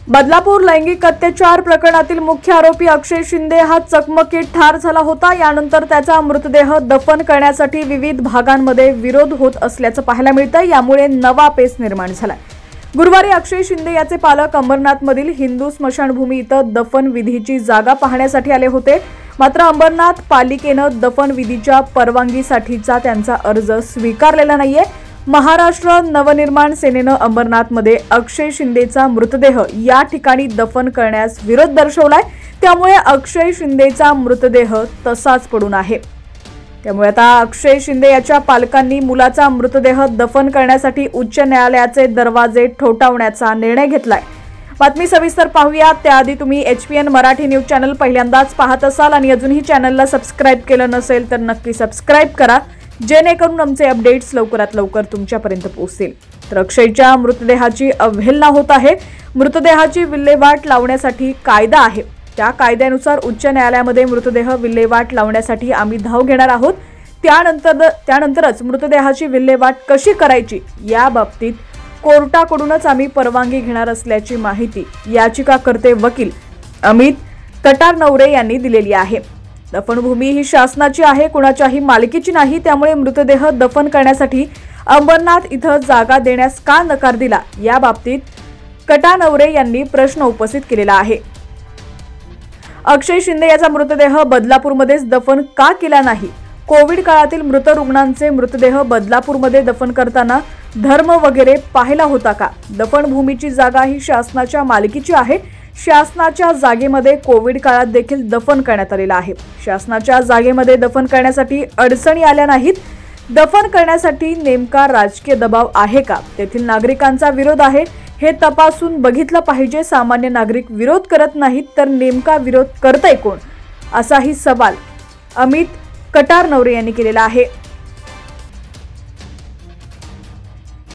बदलापूर लैंगिक अत्याचार प्रकरणातील मुख्य आरोपी अक्षय शिंदे हा चकमकीत ठार झाला होता। यानंतर त्याचा मृतदेह दफन करण्यासाठी विविध भागांमध्ये विरोध होत असल्याचं पाहायला मिळतं। यामुळे नवा पेच निर्माण झाला। गुरुवारी अक्षय शिंदे याचे पालक अंबरनाथमधील हिंदू स्मशानभूमी इथं दफन विधीची जागा पाहण्यासाठी आले होते। मात्र अंबरनाथ पालिकेनं दफन विधीच्या परवानगीसाठीचा त्यांचा अर्ज स्वीकारलेला नाहीये। महाराष्ट्र नवनिर्माण सेनेनं अंबरनाथमध्ये अक्षय शिंदेचा मृतदेह या ठिकाणी दफन करण्यास विरोध दर्शवलाय। त्यामुळे अक्षय शिंदेचा मृतदेह तसाच पडून आहे। त्यामुळे आता अक्षय शिंदे याच्या पालकांनी मुलाचा मृतदेह दफन करण्यासाठी उच्च न्यायालयाचे दरवाजे ठोठावण्याचा निर्णय घेतलाय। बातमी सविस्तर पाहूया। त्याआधी तुम्ही HPN मराठी न्यूज चॅनल पहिल्यांदाच पाहत असाल आणि अजूनही चॅनलला सबस्क्राइब केलं नसेल तर नक्की सबस्क्राइब करा, जेणेकरून आमचे अपडेट्स लवकरात लवकर तुमच्यापर्यंत पोहोचतील। तर अक्षयच्या मृतदेहाची अवहेलना होत आहे। मृतदेहाची विल्हेवाट लावण्यासाठी कायदा आहे, त्या कायद्यानुसार उच्च न्यायालयामध्ये मृतदेह विल्हेवाट लावण्यासाठी आम्ही धाव घेणार आहोत। त्यानंतरच मृतदेहाची विल्हेवाट कशी करायची या बाबतीत कोर्टाकडूनच आम्ही परवानगी घेणार असल्याची माहिती याचिकाकर्ते वकील अमित कटारनवरे यांनी दिलेली आहे। दफनभूमी ही शासनाची आहे, कुणाच्याही मालकीची नाही। त्यामुळे मृतदेह दफन करण्यासाठी अंबरनाथ इथं जागा देण्यास का नकार दिला या बाबतीत कटारनवरे यांनी प्रश्न उपस्थित केलेला आहे। अक्षय शिंदे याचा मृतदेह बदलापूरमध्येच दफन का केला नाही? कोविड काळातील मृत रुग्णांचे मृतदेह बदलापूरमध्ये दफन करताना धर्म वगैरे पाहिला होता का? दफनभूमीची जागा ही शासनाच्या मालकीची आहे। शासनाच्या जागेमध्ये कोविड काळात देखील दफन करण्यात आलेला आहे। शासनाच्या जागेमध्ये दफन करण्यासाठी अडचणी आल्या नाहीत। दफन करण्यासाठी नेमका राजकीय दबाव आहे का? तेथील नागरिकांचा विरोध आहे, हे तपासून बघितलं पाहिजे। सामान्य नागरिक विरोध करत नाहीत तर नेमका विरोध करतंय कोण? असाही सवाल अमित कटारनवरे यांनी केलेला आहे।